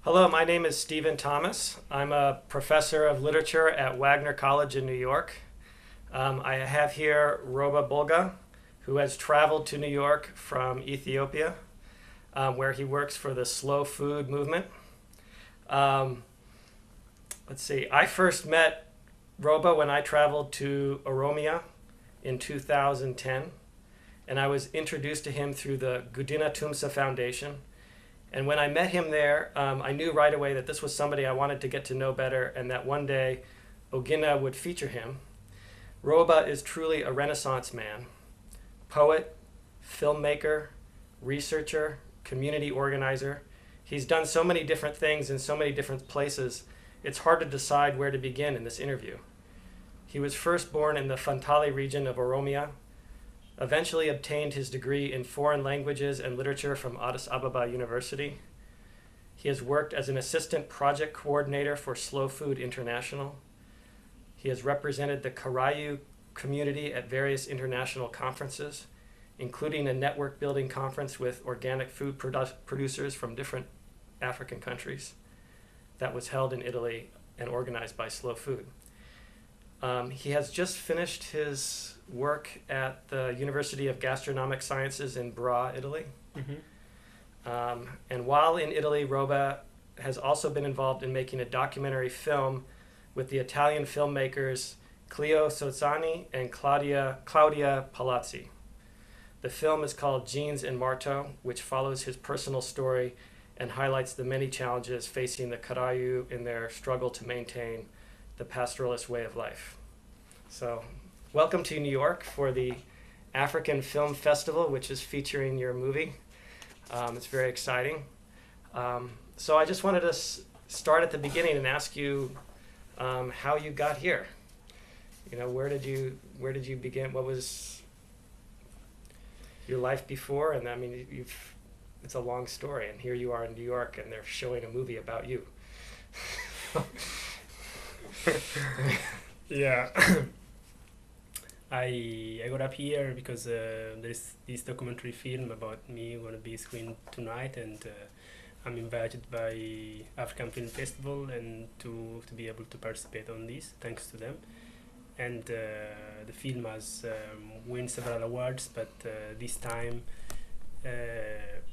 Hello, my name is Stephen Thomas. I'm a professor of literature at Wagner College in New York. I have here Roba Bulga, who has traveled to New York from Ethiopia, where he works for the slow food movement. Um, let's see, I first met Roba when I traveled to Oromia in 2010, and I was introduced to him through the Gudina Tumsa Foundation. And when I met him there, I knew right away that this was somebody I wanted to get to know better and that one day Ogina would feature him. Roba is truly a Renaissance man, poet, filmmaker, researcher, community organizer. He's done so many different things in so many different places, it's hard to decide where to begin in this interview. He was first born in the Fantali region of Oromia, eventually obtained his degree in foreign languages and literature from Addis Ababa University. He has worked as an assistant project coordinator for Slow Food International. He has represented the Karayu community at various international conferences, including a network building conference with organic food producers from different African countries that was held in Italy and organized by Slow Food. He has just finished his work at the University of Gastronomic Sciences in Bra, Italy. And while in Italy, Roba has also been involved in making a documentary film with the Italian filmmakers Clio Sozzani and Claudia Palazzi. The film is called Jeans and Marto, which follows his personal story and highlights the many challenges facing the Karayu in their struggle to maintain the pastoralist way of life. So, welcome to New York for the African Film Festival, which is featuring your movie. It's very exciting. So I just wanted to start at the beginning and ask you how you got here. You know, where did you begin? What was your life before? And I mean, it's a long story, and here you are in New York, and they're showing a movie about you. Yeah. I got up here because there's this documentary film about me going to be screened tonight, and I'm invited by African Film Festival and to be able to participate on this, thanks to them. And the film has won several awards, but this time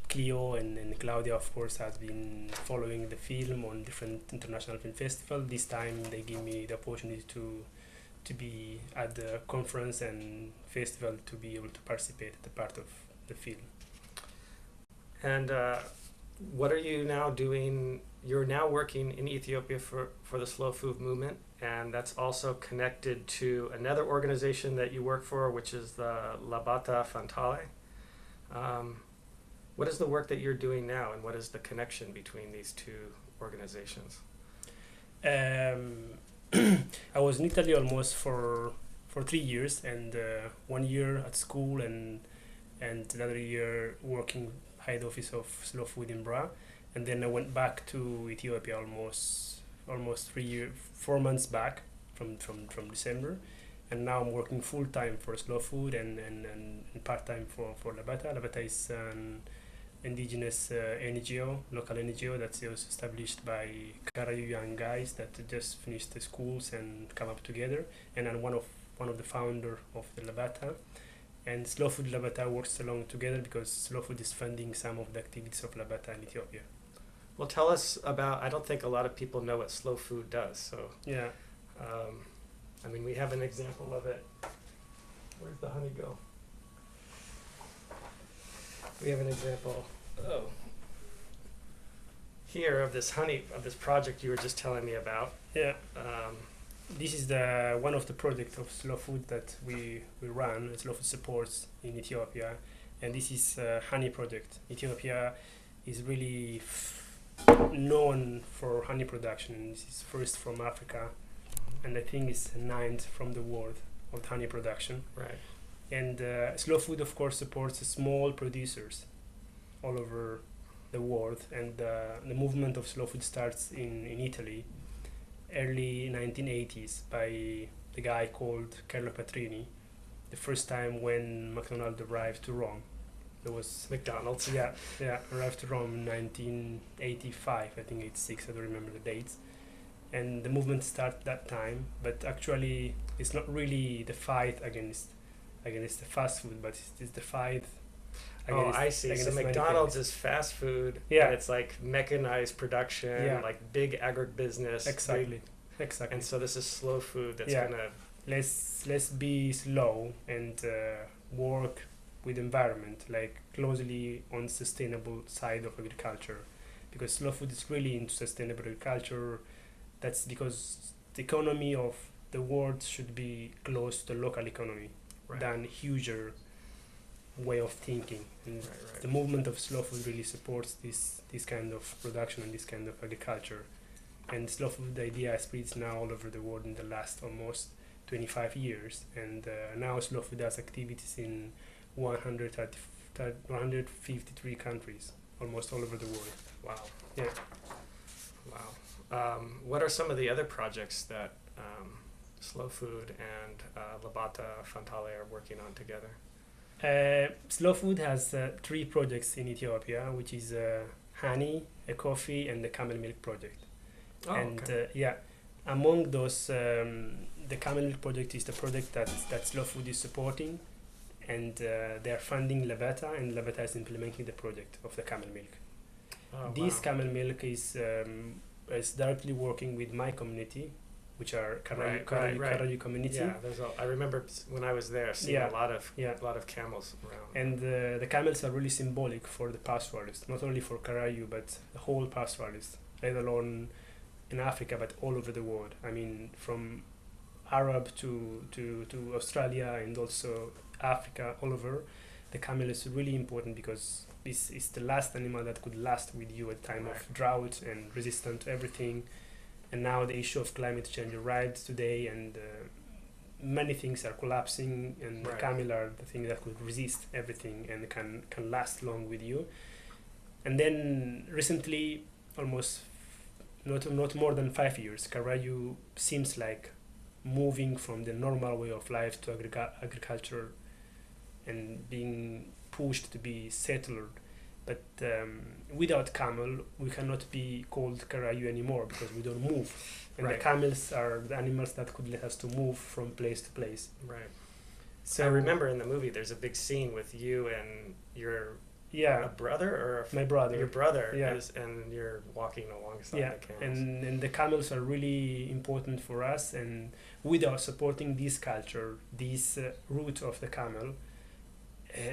Clio and Claudia, of course, has been following the film on different international film festivals. This time they give me the opportunity to be at the conference and festival to be able to participate as a part of the film. And what are you now doing? You're now working in Ethiopia for the Slow Food Movement, and that's also connected to another organization that you work for, which is the Labata Fantale. What is the work that you're doing now, and what is the connection between these two organizations? I was in Italy almost for 3 years, and 1 year at school and another year working head office of Slow Food in Bra, and then I went back to Ethiopia almost 4 months back from December, and now I'm working full time for Slow Food and part time for Labata. Labata is an indigenous NGO, local NGO that's also established by Karayu young guys that just finished the schools and come up together. And I'm one of the founder of the Labata. And Slow Food Labata works along together because Slow Food is funding some of the activities of Labata in Ethiopia. Well, tell us about, I don't think a lot of people know what Slow Food does, so. Yeah. I mean, we have an example of it. Where's the honey go? We have an example, here of this project you were just telling me about. Yeah. This is one of the projects of Slow Food that we run. Slow Food supports in Ethiopia, and this is a honey project. Ethiopia is really known for honey production. This is first from Africa, and I think it's ninth from the world of honey production. Right. And Slow Food, of course, supports small producers all over the world. And the movement of Slow Food starts in Italy, early 1980s, by the guy called Carlo Patrini, the first time when McDonald's arrived to Rome. There was McDonald's. yeah, arrived to Rome 1985, I think 86, I don't remember the dates. And the movement started that time, but actually it's not really the fight against the fast food, but it's the fight Oh, I see. So McDonald's is fast food. Yeah. And it's like mechanized production, Yeah. like big agribusiness. Exactly. Exactly. And so this is slow food that's Yeah. gonna. Let's be slow and work with environment, like closely on sustainable side of agriculture, because slow food is really into sustainable agriculture. That's because the economy of the world should be close to the local economy Right. than huger way of thinking. And Right. the movement of slow food really supports this kind of production and this kind of agriculture. And slow food idea spreads now all over the world in the last almost 25 years. And now slow food has activities in 153 countries, almost all over the world. Wow. Yeah. Wow. What are some of the other projects that Slow Food and Labata Fantale are working on together? Slow Food has 3 projects in Ethiopia, which is honey, a coffee, and the camel milk project. Oh, And okay. among those, the camel milk project is the project that Slow Food is supporting, and they are funding Labata, and Labata is implementing the project of the camel milk. Oh, This wow. camel milk is directly working with my community, which are Right. Karayu community. Yeah, I remember when I was there seeing Yeah. a lot of Yeah. camels around. And the camels are really symbolic for the pastoralists, not only for Karayu, but the whole pastoralists, let alone in Africa, but all over the world. I mean, from Arab to Australia and also Africa, all over. The camel is really important because this is the last animal that could last with you at time Right. of drought and resistant to everything. And now the issue of climate change arrived today, and many things are collapsing, and the Right. camel are the thing that could resist everything and can last long with you. And then recently, almost not more than 5 years, Karayu seems like moving from the normal way of life to agriculture and being pushed to be settled. But without camel, we cannot be called Karayu anymore because we don't move. And Right. the camels are the animals that could let us to move from place to place. Right. So I remember in the movie there's a big scene with you and your yeah, brother or my brother. your brother Yeah. and you're walking alongside Yeah, the camels. and the camels are really important for us, and without supporting this culture, this root of the camel,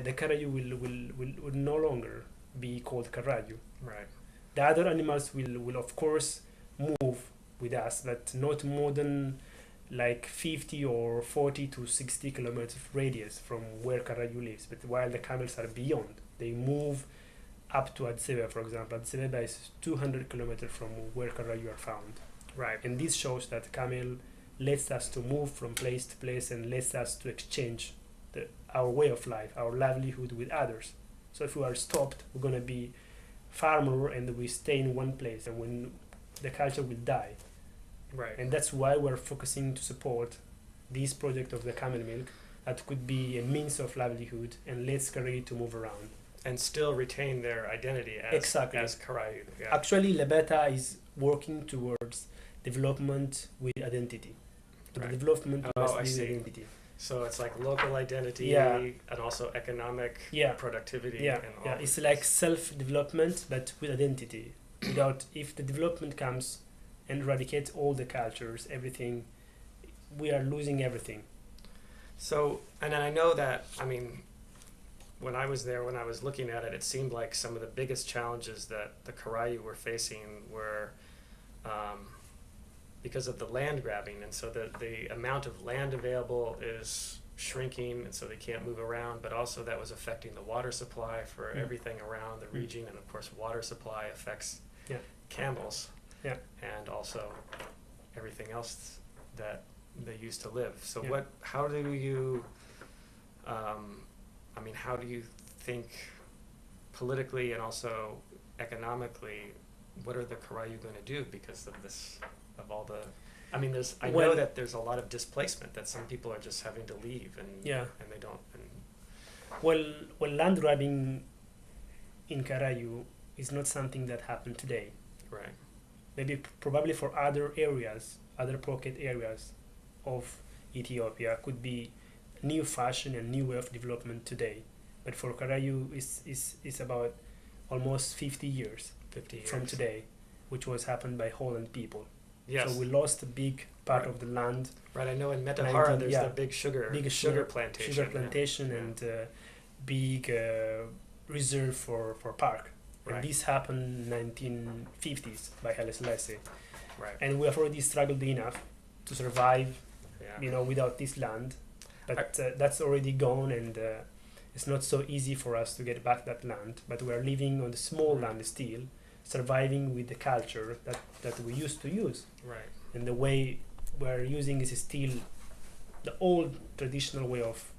the Karayu will no longer be called Karayu. Right. The other animals will of course move with us, but not more than like 50 or 40 to 60 kilometers radius from where Karayu lives. But while the camels are beyond, they move up to Addis Ababa, for example. Addis Ababa is 200 kilometers from where Karayu are found. Right. And this shows that camel lets us to move from place to place and lets us to exchange our way of life, our livelihood with others. So if we are stopped, we're going to be farmer and we stay in one place, and when the culture will die. Right. And that's why we're focusing to support this project of the camel milk that could be a means of livelihood and lets Karayu to move around. And still retain their identity as Exactly. as Karayu. Yeah. Actually, Lebeta is working towards development with identity. But Right. the development Oh, must I be with see. identity. So it's like local identity Yeah. and also economic Yeah. productivity. Yeah, and all yeah. of It's this. like self-development, but with identity. Without, if the development comes and eradicates all the cultures, everything, we are losing everything. So, and then I know that, I mean, when I was there, when I was looking at it, it seemed like some of the biggest challenges that the Karayu were facing were because of the land grabbing. And so the amount of land available is shrinking, and so they can't move around, but also that was affecting the water supply for everything around the region. And of course, water supply affects Yeah. camels Yeah. and also everything else that they used to live. So Yeah. how do you, how do you think politically and also economically, what are the Karayu going to do because of this, of all the, I know Well- that there's a lot of displacement, that some people are just having to leave and Yeah. and they don't, and Well, land grabbing in Karayu is not something that happened today. Right. Maybe probably for other areas, other pocket areas of Ethiopia could be new fashion and new way of development today. But for Karayu, it's about almost 50 years 50 years. from today, which was happened by Holland people. Yes. So we lost a big part Right. of the land. Right. I know in Metahara there's yeah. the big sugar plantation. Sugar plantation Yeah. and big reserve for park. And Right. this happened 1950s by Haile Selassie. Right. And we have already struggled enough to survive, Yeah. without this land. But that's already gone, and it's not so easy for us to get back that land. But we are living on the small land still, surviving with the culture that we used to use. Right. And the way we're using is still the old traditional way of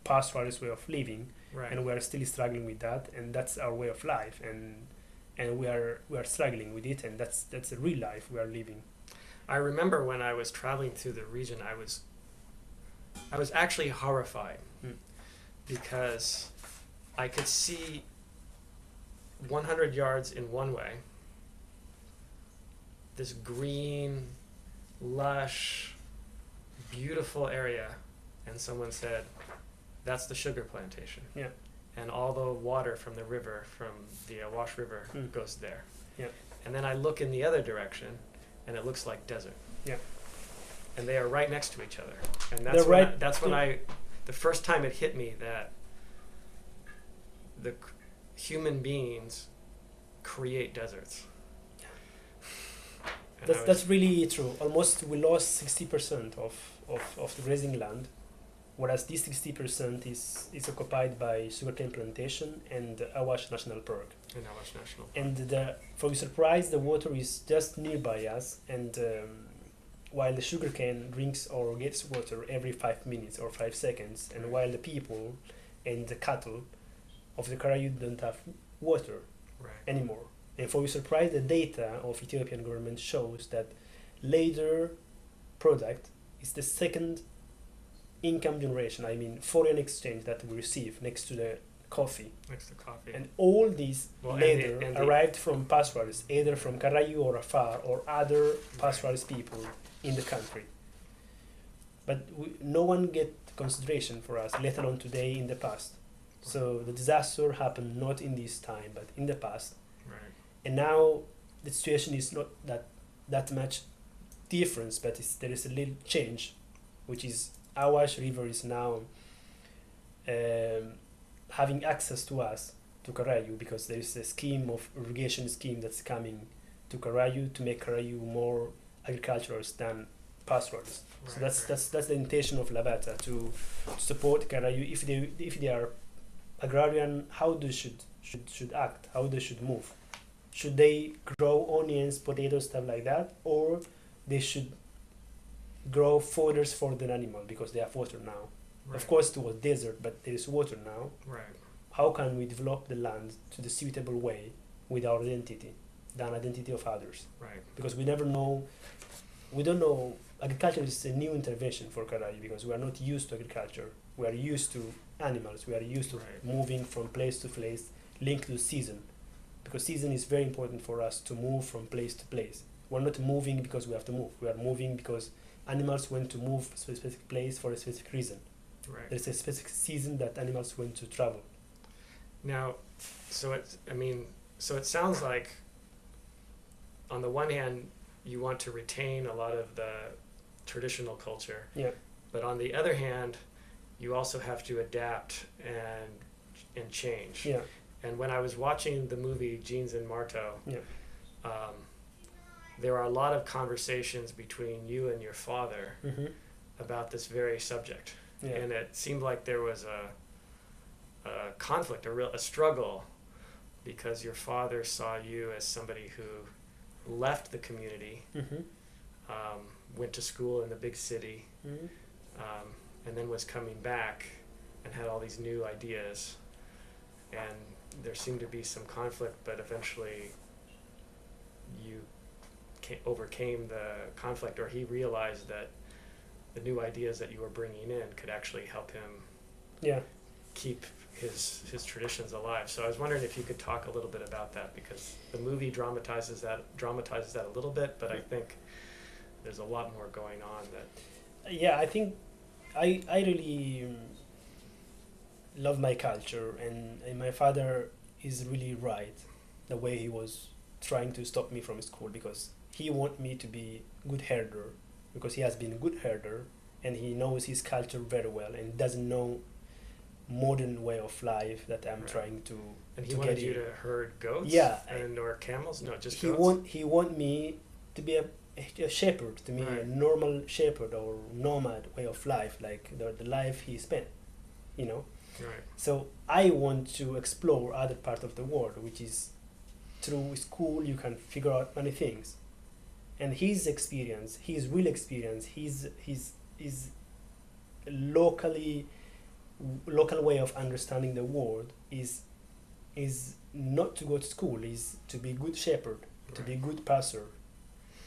pastoralist way of living, Right. and we are still struggling with that, and that's our way of life, and we are struggling with it, and that's the real life we are living. I remember when I was traveling through the region, I was actually horrified because I could see 100 yards in one way, this green, lush, beautiful area, and someone said, that's the sugar plantation. Yeah. And all the water from the river, from the Wash River, goes there. Yeah. And then I look in the other direction, and it looks like desert. Yeah. And they are right next to each other. And They're that's when the first time it hit me that the human beings create deserts. And That's really true. Almost we lost 60% of the grazing land, whereas this 60% is occupied by sugarcane plantation and Awash National Park. in Awash National Park. And for your surprise, the water is just nearby us, and while the sugarcane drinks or gets water every 5 minutes or 5 seconds, and while the people and the cattle of the Karayu don't have water Right. anymore. And for your surprise, the data of Ethiopian government shows that later product is the second income generation, I mean foreign exchange that we receive next to the coffee. Next to coffee. And all these Well, later and the- arrived from pastoralists, either from Karayu or Afar or other pastoralist people in the country. But no one get consideration for us, let alone today in the past. So the disaster happened not in this time, but in the past. Right. And now the situation is not that much difference, but there is a little change, which is Awash River is now having access to us, to Karayu, because there is a scheme of irrigation scheme that's coming to Karayu to make Karayu more agriculturalist than pastoralist. So Right, that's the intention of Labata to support Karayu if they are agrarian, how they should act, how they should move. Should they grow onions, potatoes, stuff like that, or they should grow fodders for the animal because they have water now? Right. Of course, it was desert, but there is water now. Right. How can we develop the land to the suitable way with our identity, than identity of others? Right. Because we don't know. Agriculture is a new intervention for Karayu because we are not used to agriculture. We are used to animals. We are used to Right. moving from place to place, linked to season. Because season is very important for us to move from place to place. We're not moving because we have to move. We are moving because animals went to move to a specific place for a specific reason. Right. There's a specific season that animals went to travel. Now, so it sounds like, on the one hand, you want to retain a lot of the traditional culture. Yeah. But on the other hand, you also have to adapt and change. Yeah. And when I was watching the movie Jeans and Marteau, Yeah. there are a lot of conversations between you and your father Mm-hmm. about this very subject. Yeah. And it seemed like there was a conflict, a struggle, because your father saw you as somebody who left the community, Mm-hmm. went to school in the big city, Mm-hmm. and then was coming back and had all these new ideas. And there seemed to be some conflict, but eventually you overcame the conflict, or he realized that the new ideas that you were bringing in could actually help him Yeah. keep his traditions alive. So I was wondering if you could talk a little bit about that, because the movie dramatizes that a little bit, but I think there's a lot more going on that. Yeah, I think I really love my culture, and my father is really right the way he was trying to stop me from school, because he want me to be good herder, because he has been a good herder and he knows his culture very well and doesn't know modern way of life that I'm Right. trying to. And he to wanted get you in. to herd goats? Yeah. Or camels? No, just He goats? want me to be a shepherd, to me Right. a normal shepherd or nomad way of life, like the life he spent, you know. Right. So I want to explore other part of the world, which is through school you can figure out many things. And his experience, his real experience, his locally local way of understanding the world is not to go to school, is to be good shepherd, to be Right. good pastor.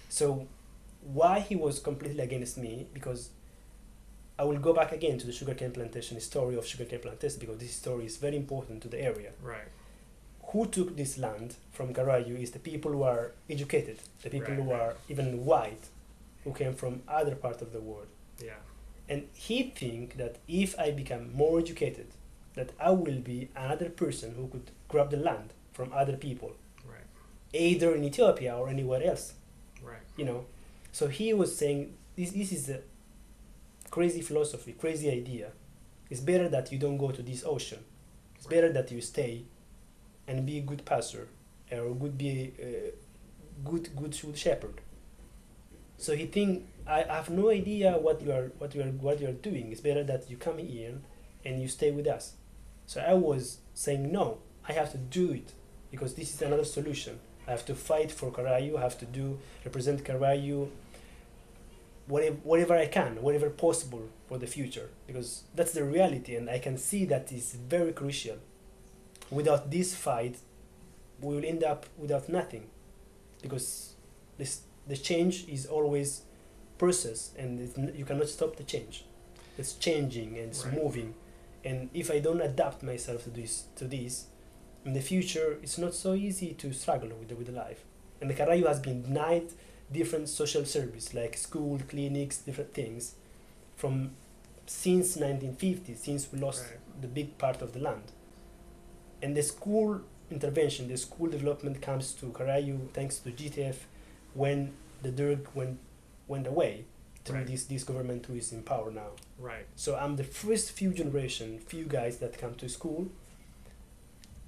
So why he was completely against me, because I will go back again to the sugarcane plantation story of sugarcane plantation, because this story is very important to the area. Right. Who took this land from Karayu is the people who are educated, the people Right, who right. are even white, who came from other part of the world. Yeah. And he think that if I become more educated, that I will be another person who could grab the land from other people, Right. either in Ethiopia or anywhere else, Right. you know. So he was saying this is a crazy philosophy, crazy idea. It's better that you don't go to this ocean. It's Right. better that you stay and be a good pastor, or be a good shepherd. So he think I have no idea what you are doing. It's better that you come here and you stay with us. So I was saying no, I have to do it, because this is another solution. I have to fight for Karayu. I have to represent Karayu whatever I can, whatever possible for the future, because that's the reality, and I can see that is very crucial. Without this fight, we will end up without nothing, because the change is always process, and you cannot stop the change. It's changing and it's Right. moving, and if I don't adapt myself to this, in the future, it's not so easy to struggle with the life. And the Karayu has been denied different social service like school, clinics, different things, from since 1950, since we lost Right. the big part of the land. And the school intervention, the school development comes to Karayu thanks to GTF when the Derg went away through Right. this government who is in power now. Right. So I'm the first few guys that come to school,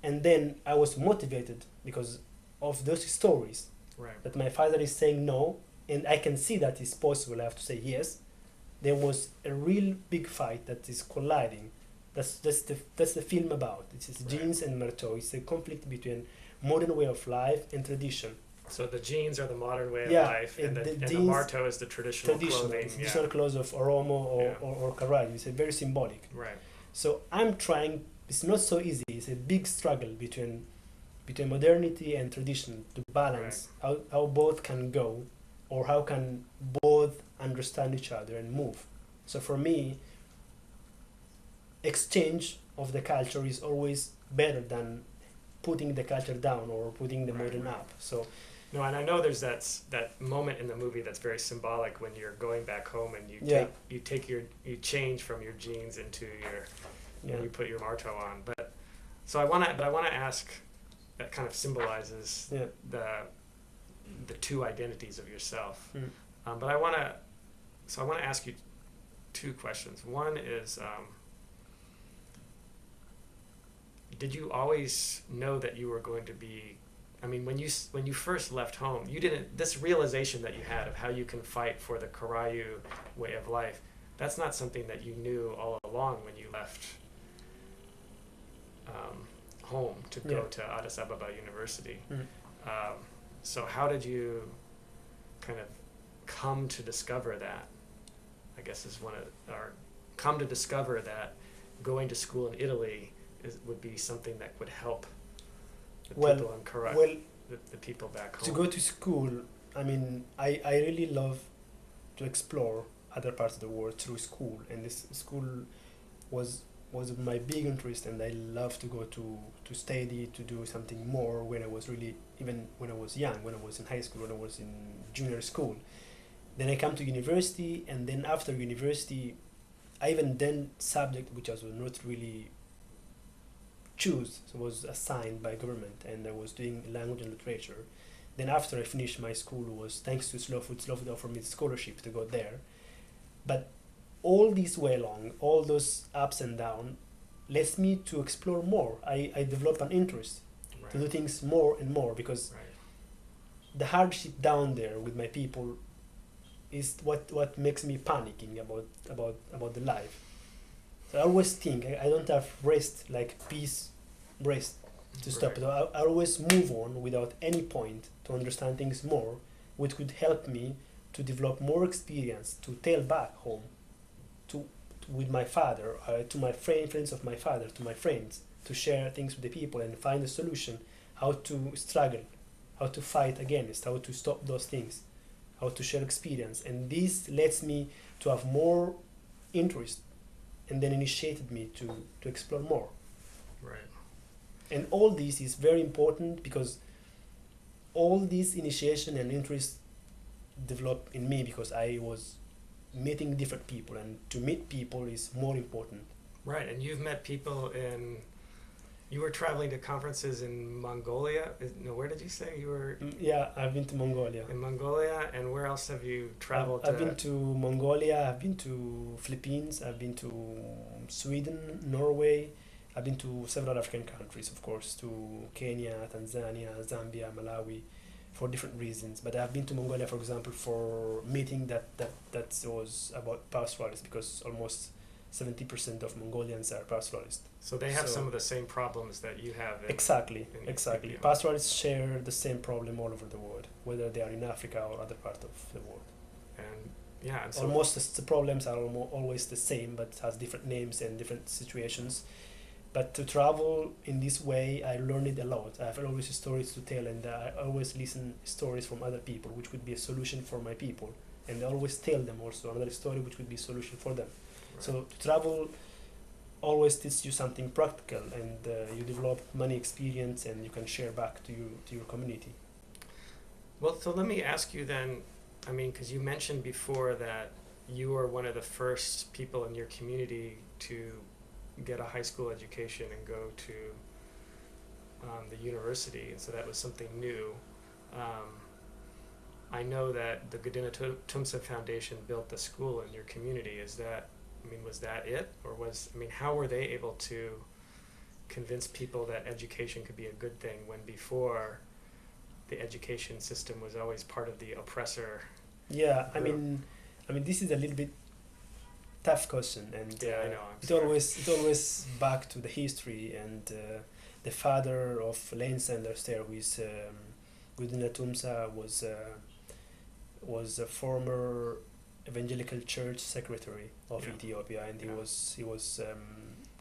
and then I was motivated because of those stories Right. that my father is saying no, and I can see that it's possible. I have to say yes. There was a real big fight that is colliding. That's the film about. It's Right. jeans and marteau. It's a conflict between modern way of life and tradition. So the jeans are the modern way of Yeah, life, and and the the jeans- marto is the traditional clothing. Yeah. traditional clothes of Oromo Yeah. or Karayu. It's a very symbolic. Right. So I'm trying. It's not so easy. It's a big struggle between modernity and tradition to balance how both can go, or how can both understand each other and move. So for me, exchange of the culture is always better than putting the culture down or putting the Right, modern right. up. So No, and I know there's that moment in the movie that's very symbolic when you're going back home and Yeah. you change from your jeans into your yeah, and you put your marto on. But so I want to ask, that kind of symbolizes yeah, the two identities of yourself. Mm. But I want to ask you two questions. One is, did you always know that you were going to be? I mean, when you first left home, you didn't. This realization that you had of how you can fight for the Karayu way of life, that's not something that you knew all along when you left home to go Yeah. to Addis Ababa University. Mm. So how did you kind of come to discover that? I guess is come to discover that going to school in Italy would be something that would help the Well- people in Karayu, well, the people back home. to go to school, I mean, I really love to explore other parts of the world through school, and this school was was my big interest, and I love to go to study, to do something more when I was really, even when I was young, when I was in high school, when I was in junior school. Then I come to university, and then after university, I even done subject which I was not really choose, so was assigned by government, and I was doing language and literature. Then after I finished my school, was thanks to Slow Food offered me scholarship to go there. But all this way along, all those ups and downs, lets me to explore more. I develop an interest to do things more and more, because the hardship down there with my people is what makes me panicking about the life. So I always think I don't have rest, like peace, rest to stop. So I always move on without any point to understand things more, which could help me to develop more experience to tell back home to with my father, to my friends of my father, to my friends, to share things with the people and find a solution, how to struggle, how to fight against, how to stop those things, how to share experience. And this lets me to have more interest, and then initiated me to explore more. Right. And all this is very important, because all this initiation and interest developed in me because I was meeting different people, and to meet people is more important. Right, and you've met people in. You were traveling to conferences in Mongolia. No, where did you say you were? Yeah, I've been to Mongolia. In Mongolia, and where else have you traveled? I've been to Mongolia. I've been to Philippines. I've been to Sweden, Norway. I've been to several African countries, of course, to Kenya, Tanzania, Zambia, Malawi, for different reasons. But I've been to Mongolia, for example, for meeting that was about pastoralists, because almost 70% of Mongolians are pastoralists. So they have some of the same problems that you have. Exactly. Pastoralists share the same problem all over the world, whether they are in Africa or other parts of the world. And so almost the problems are always the same, but has different names and different situations. But to travel in this way, I learned it a lot. I have always stories to tell, and I always listen stories from other people, which could be a solution for my people. And I always tell them also another story, which could be a solution for them. Right. So to travel always teaches you something practical, and you develop many experience, and you can share back to your community. Well, so let me ask you then, I mean, because you mentioned before that you were one of the first people in your community to get a high school education and go to the university, and so that was something new. I know that the Godina Tumsa Foundation built the school in your community. Was that it? Or how were they able to convince people that education could be a good thing when before the education system was always part of the oppressor? Yeah, I mean, this is a little bit tough question, and I know. It always back to the history, and the father of Lane Sanders there, who is Godina Tumsa, was a former evangelical church secretary of Ethiopia, and he was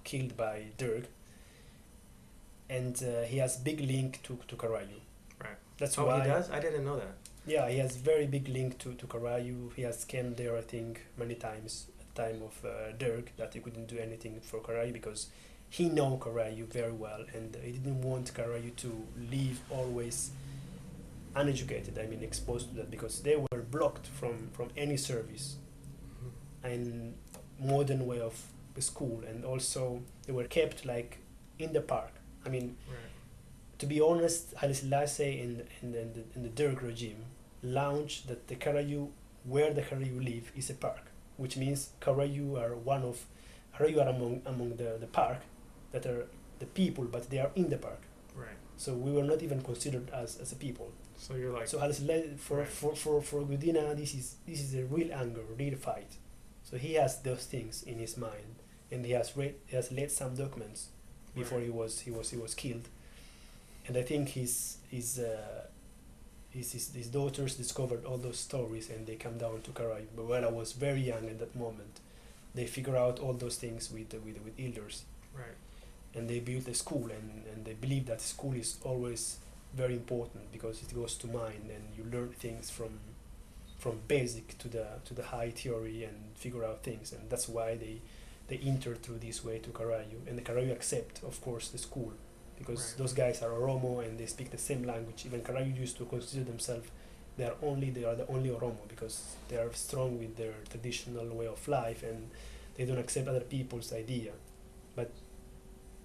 killed by Derg, and he has big link to Karayu. Right. That's why he does? I didn't know that. Yeah, he has very big link to Karayu. He has came there, I think, many times at the time of Derg, that he couldn't do anything for Karayu because he know Karayu very well, and he didn't want Karayu to live always uneducated, exposed to that, because they were blocked from any service and modern way of the school, and also they were kept like in the park. To be honest, Haile Selassie in the Derg regime launched that the Karayu, where the Karayu live, is a park, which means Karayu are among the park that are the people, but they are in the park. Right. So we were not even considered as a people. So you're like. So Haile Selassie, for Godina, this is a real anger, real fight. So he has those things in his mind, and he has led some documents before he was killed. And I think his daughters discovered all those stories, and they come down to Karayu. But when I was very young at that moment, they figure out all those things with elders. Right. And they built a school, and they believe that school is always very important because it goes to mind, and you learn things from basic to the high theory and figure out things. And that's why they enter through this way to Karayu, and the Karayu accept, of course, the school, because Right. those guys are Oromo and they speak the same language. Even Karayu used to consider themselves they are the only Oromo, because they are strong with their traditional way of life and they don't accept other people's idea. But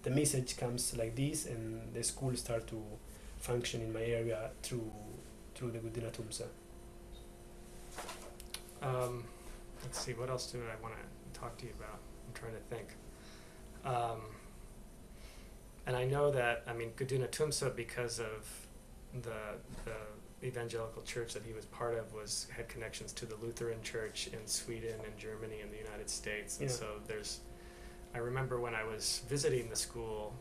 the message comes like this, and the school start to function in my area through the Gudina Tumsa. Let's see, what else do I want to talk to you about? I'm trying to think. And I know that, I mean, Gudina Tumsa, because of the evangelical church that he was part of, had connections to the Lutheran church in Sweden and Germany and the United States. And Yeah. so I remember when I was visiting the school,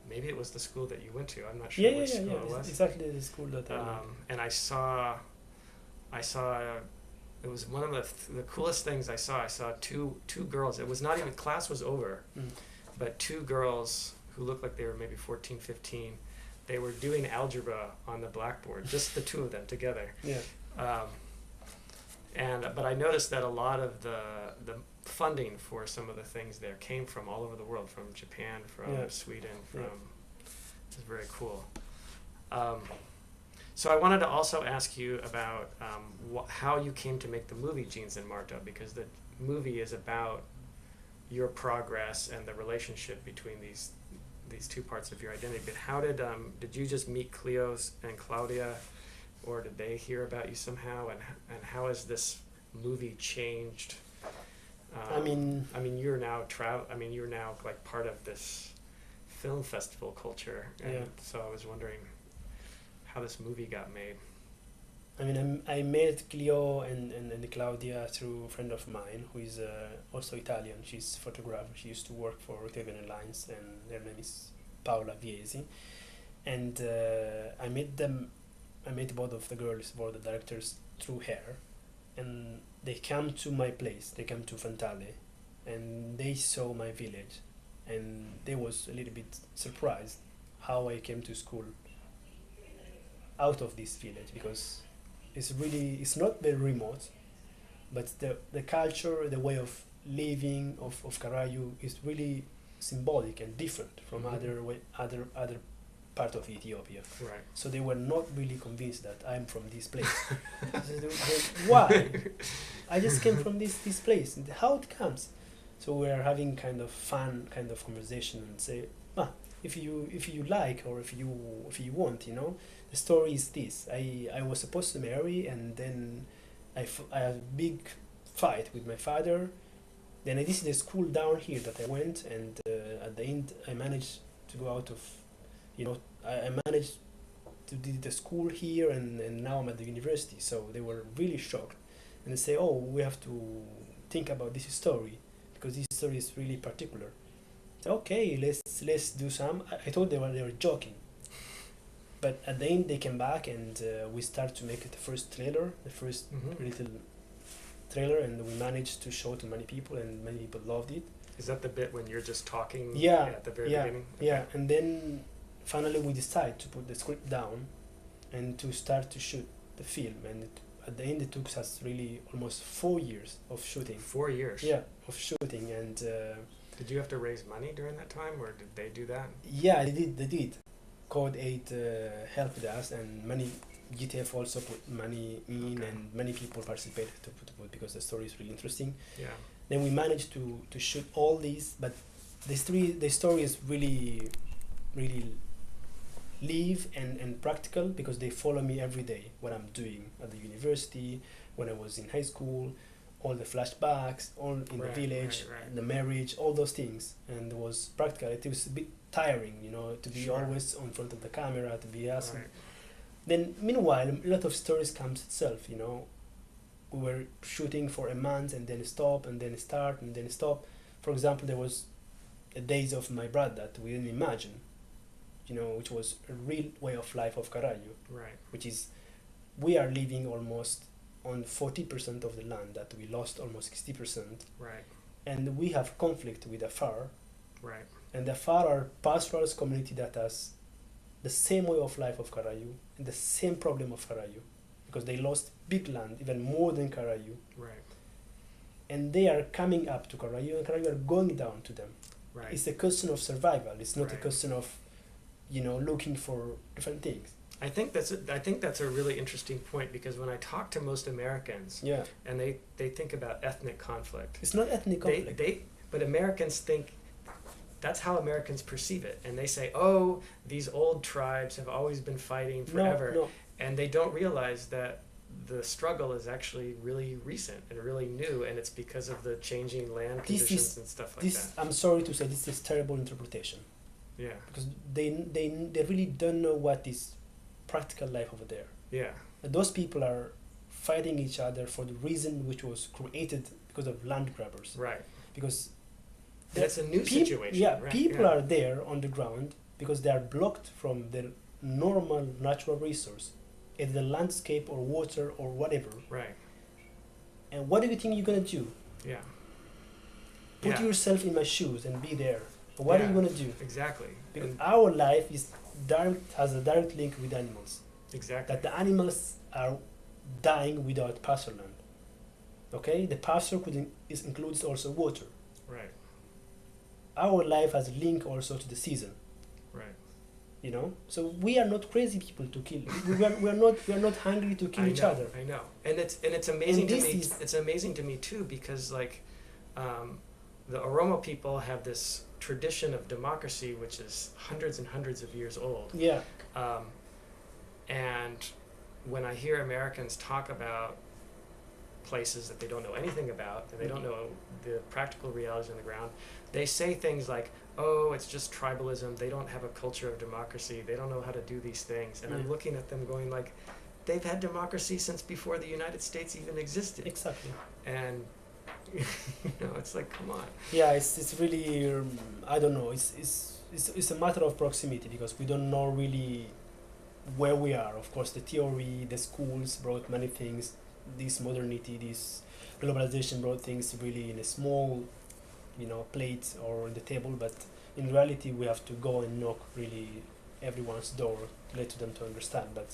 maybe it was the school that you went to, I'm not sure which school it was. Exactly the school that I went. And I saw, it was one of the coolest things I saw. I saw two girls. It was not even, class was over, but two girls who looked like they were maybe 14, 15. They were doing algebra on the blackboard, just the two of them together. Yeah. But I noticed that a lot of the funding for some of the things there came from all over the world, from Japan, from Sweden, it was very cool. So I wanted to also ask you about how you came to make the movie Jeans and Marta, because the movie is about your progress and the relationship between these two parts of your identity. But how did you just meet Cleo and Claudia, or did they hear about you somehow? And how has this movie changed? I mean, you're now you're now like part of this film festival culture, and so I was wondering how this movie got made. I mean, I met Cleo and Claudia through a friend of mine who is also Italian. She's a photographer. She used to work for Ethiopian Airlines, and her name is Paola Viesi. And I met both of the girls, both the directors, through her. And they come to my place. They come to Fantale, and they saw my village, and they was a little bit surprised how I came to school out of this village, because it's not very remote, but the culture, the way of living of Karayu is really symbolic and different from other part of Ethiopia. Right. So they were not really convinced that I'm from this place. Why? I just came from this place. And how it comes? So we are having kind of fun kind of conversation and say, if you like, or if you want, the story is this. I was supposed to marry, and then I had a big fight with my father. Then I did the school down here that I went, and at the end I managed to go out of, I managed to do the school here, and now I'm at the university. So they were really shocked, and they say, oh, we have to think about this story, because this story is really particular. So, okay, let's do some. I thought they were joking, but at the end they came back, and we started to make the first trailer, little trailer, and we managed to show to many people, and many people loved it. Is that the bit when you're just talking at the very beginning? Okay. Yeah, and then finally we decided to put the script down and to start to shoot the film, and at the end it took us really almost 4 years of shooting. 4 years? Yeah, of shooting. And did you have to raise money during that time, or did they do that? Yeah, they did. Code 8 helped us, and many GTF also put money in, and many people participated to put because the story is really interesting. Yeah. Then we managed to shoot all these, but the story is really live and practical, because they follow me every day, what I'm doing at the university, when I was in high school, all the flashbacks, all in the village, the marriage, all those things. And it was practical. It was a bit tiring, to be always in front of the camera, to be asking. Right. Then meanwhile, a lot of stories comes itself, We were shooting for a month, and then stop, and then start, and then stop. For example, there was a days of my brother that we didn't imagine, which was a real way of life of Karayu. Right. Which is, we are living almost on 40% of the land that we lost almost 60%. Right. And we have conflict with Afar. Right. And the Afar are pastoralist community that has the same way of life of Karayu and the same problem of Karayu, because they lost big land, even more than Karayu. Right. and they are coming up to Karayu, and Karayu are going down to them. Right. It's a question of survival. It's not a Right. question of, looking for different things. I think that's a really interesting point, because when I talk to most Americans, Yeah, and they think about ethnic conflict, it's not ethnic conflict. but Americans think that's how Americans perceive it, and they say, oh, these old tribes have always been fighting forever, No. and they don't realize that the struggle is actually really recent and really new, and it's because of the changing land This conditions is- and stuff like This, that. I'm sorry to say, this is terrible interpretation, Yeah, because they really don't know what is practical life over there. yeah, Those people are fighting each other for the reason which was created because of land grabbers. right. Because That's a new situation. Yeah, right? people yeah. are there on the ground because they are blocked from their normal natural resource, either the landscape or water or whatever. Right. And what do you think you're gonna do? Yeah. Put Yeah. yourself in my shoes and be there. What are you Yeah. gonna do? Exactly. Because And- our life has a direct link with animals. exactly. That the animals are dying without pasture land. Okay, the pasture includes also water. Right. Our life has a link also to the season. Right. So we are not crazy people to kill. We are not hungry to kill I each know, other. I know, and it's amazing to this me. is- It's amazing to me too, because the Oromo people have this tradition of democracy, which is hundreds and hundreds of years old. Yeah, And when I hear Americans talk about places that they don't know anything about, and they don't know the practical realities on the ground, they say things like, oh, it's just tribalism, they don't have a culture of democracy, they don't know how to do these things. And I'm Yeah. looking at them going like, they've had democracy since before the United States even existed. exactly. And it's like, come on. Yeah, it's really I don't know. It's a matter of proximity because we don't know really where we are. Of course, the theory, the schools brought many things. This modernity, this globalization brought things really in a small, plate or on the table. But in reality, we have to go and knock really everyone's door, let them to understand. But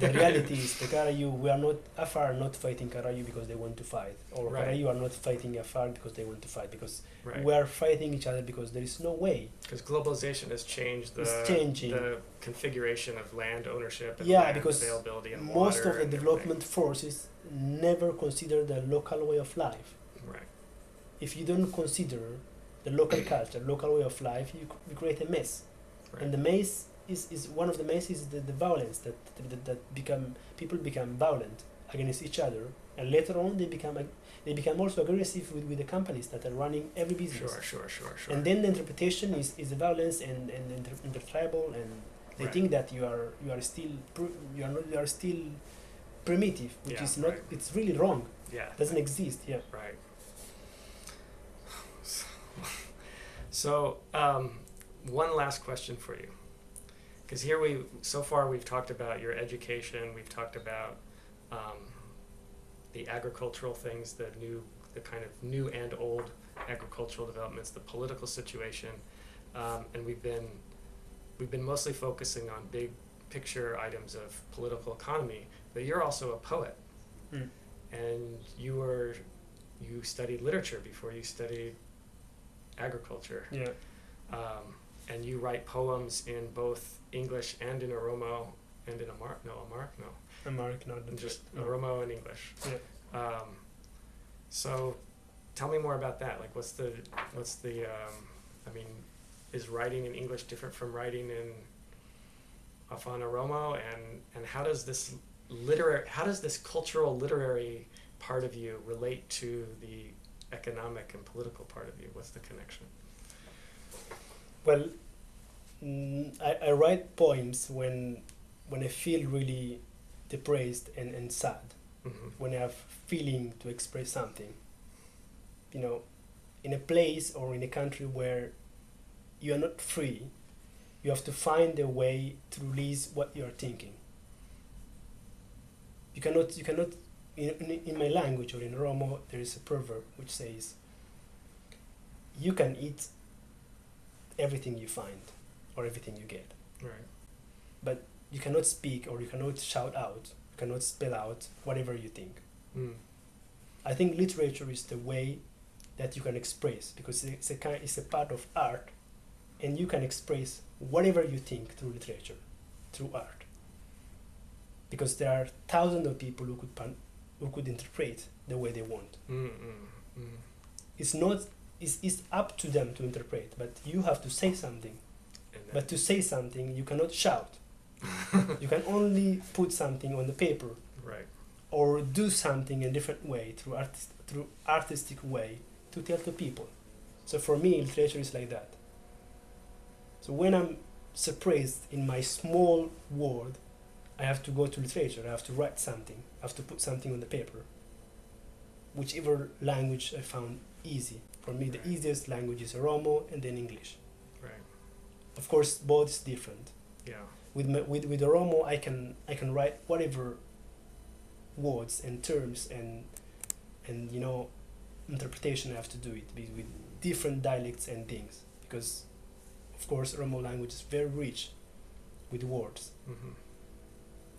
the reality is, the Karayu, Afar are not fighting Karayu because they want to fight, or Right. Karayu are not fighting Afar because they want to fight. Because Right. we are fighting each other because there is no way. Because globalization has changed It's changing. the configuration of land ownership and Yeah, land because availability and Most water of the and development forces never consider the local way of life. everything. Right. If you don't consider the local culture, local way of life, you create a mess. Right. And the mess is one of the mess is the violence that people become violent against each other, and later on they become also aggressive with the companies that are running every business. Sure. And then the interpretation is the violence and intertribal, and they Right. think that you are still primitive, which Yeah, is not. right. It's really wrong. Yeah. Doesn't exist. Yeah. Right. So, one last question for you, because here so far we've talked about your education, we've talked about the agricultural things, the kind of new and old agricultural developments, the political situation, and we've been mostly focusing on big picture items of political economy. But you're also a poet, Mm. and you studied literature before you studied agriculture. Yeah. And you write poems in both English and in Oromo and in Amharic, American or just no. Oromo and English. Yeah. So tell me more about that. Like, what's the is writing in English different from writing in Afan Oromo, and how does this cultural literary part of you relate to the economic and political part of you? What's the connection? Well, I write poems when I feel really depressed and sad, Mm-hmm. when I have feeling to express something. In a place or in a country where you are not free, you have to find a way to release what you are thinking. You cannot. In my language or in Oromo, there is a proverb which says, "You can eat everything you find or everything you get, Right. but you cannot speak or you cannot shout out, you cannot spell out whatever you think." Mm. I think literature is the way that you can express, because it's a part of art, and you can express whatever you think through literature, through art, because there are thousands of people who could interpret the way they want. It's not it's up to them to interpret, but you have to say something. But to say something, you cannot shout. You can only put something on the paper, right, or do something in a different way through artistic way to tell to people. So for me, literature is like that. So when I'm surprised in my small world, I have to go to literature. I have to write something. I have to put something on the paper. Whichever language I found easy. For me, the easiest language is Oromo and then English. right, Of course, both is different. yeah, With Oromo, I can write whatever words and terms and interpretation I have to do it with different dialects and things, because of course Oromo language is very rich with words.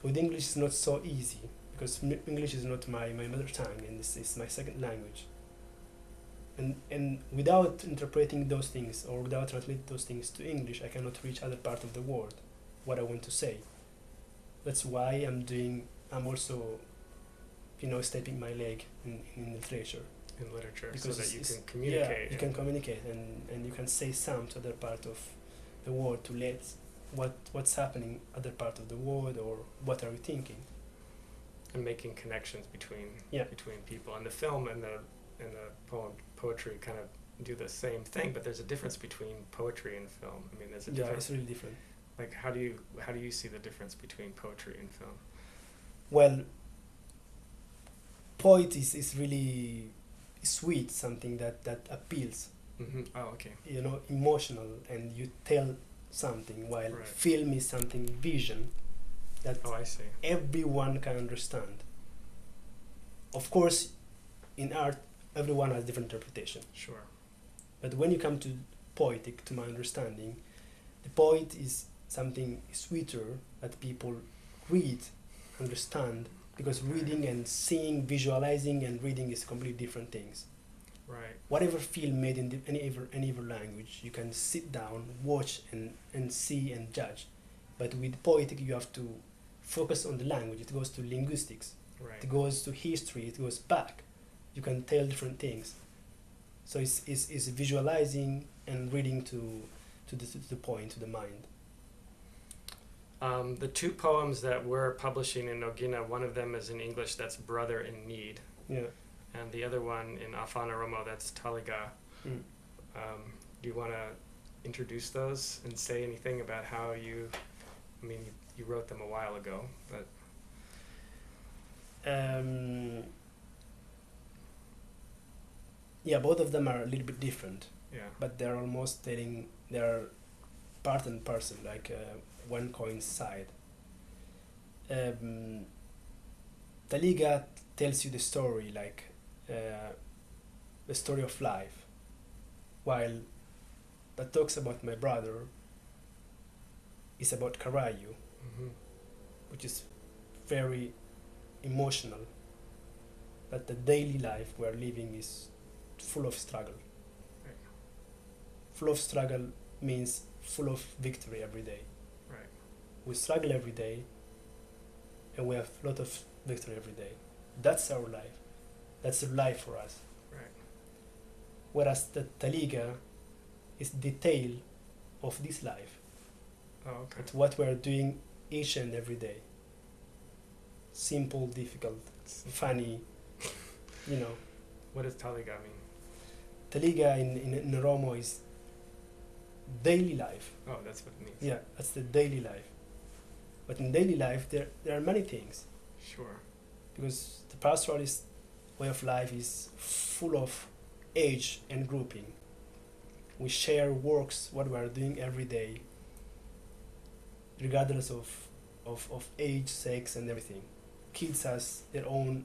With English it's not so easy, because English is not my mother tongue, and it's my second language. And without interpreting those things, or without translating those things to English, I cannot reach other part of the world, what I want to say. That's why I'm also, stepping my leg in literature. in literature, Because so that you it's- can communicate. Yeah, you can communicate, and you can say some to other part of the world to let what's happening other part of the world, or what are you thinking. And making connections between Yeah. between people. And the film and the poetry kind of do the same thing, but there's a difference between poetry and film. I mean, there's a Yeah, difference. it's really different. Like, how do you see the difference between poetry and film? Well, poet is really sweet, something that appeals, Oh, okay. emotional, and you tell something, while Right. film is something vision that Oh, I see. everyone can understand. Of course, in art, everyone has different interpretation. Sure. But when you come to poetic, to my understanding, the poet is something sweeter that people read, understand, because reading and seeing, visualizing and reading is completely different things. Right. Whatever film made in any other language, you can sit down, watch and see and judge. But with poetic, you have to focus on the language. It goes to linguistics. Right. It goes to history. It goes back. You can tell different things. So it's visualizing and reading to the point, to the mind. The two poems that we're publishing in Ogina, one of them is in English, that's Brother in Need, Yeah. and the other one in Afan Oromo, that's Taliga. Mm. Do you want to introduce those and say anything about how you wrote them a while ago, but Yeah, both of them are a little bit different, yeah. but they're almost they're part and parcel, like one coin side. Taliga tells you the story, like the story of life, while that talks about my brother is about Karayu, which is very emotional, that the daily life we're living is full of struggle. Right. Full of struggle means full of victory every day. Right. We struggle every day, and we have a lot of victory every day. That's our life. That's the life for us. Right. Whereas the Taliga is detail of this life. Oh, okay. It's what we're doing each and every day. Simple, difficult, funny, What does Taliga mean? Taliga in Oromo is daily life. Oh, that's what it means. Yeah, that's the daily life. But in daily life, there are many things, Sure. because the pastoralist way of life is full of age and grouping. We share works, what we are doing every day, regardless of age, sex, and everything. Kids has their own,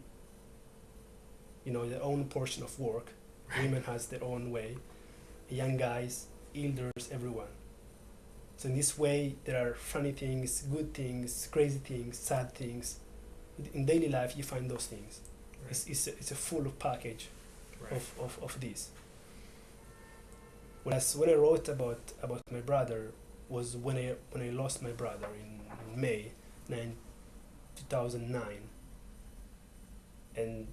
their own portion of work. Women has their own way. Young guys, elders, everyone. So in this way, there are funny things, good things, crazy things, sad things. In daily life, you find those things. Right. It's a full package Right. of this. Whereas when I wrote about my brother was when I lost my brother in May 2009, and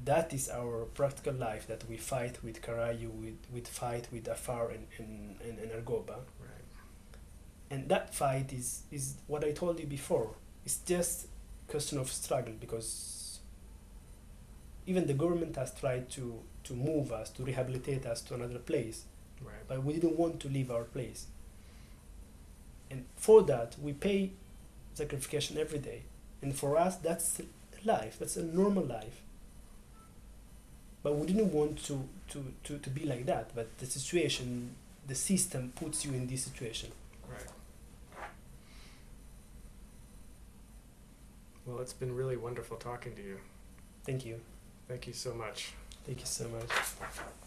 that is our practical life that we fight with Karayu, with fight with Afar and Argoba. Right. And that fight is what I told you before. It's just question of struggle, because even the government has tried to move us, to rehabilitate us to another place, Right. but we didn't want to leave our place. And for that, we pay sacrification every day. And for us, that's life. That's a normal life. But we didn't want to be like that. But the situation, the system puts you in this situation. Right. Well, it's been really wonderful talking to you. Thank you. Thank you so much. Thank you so much.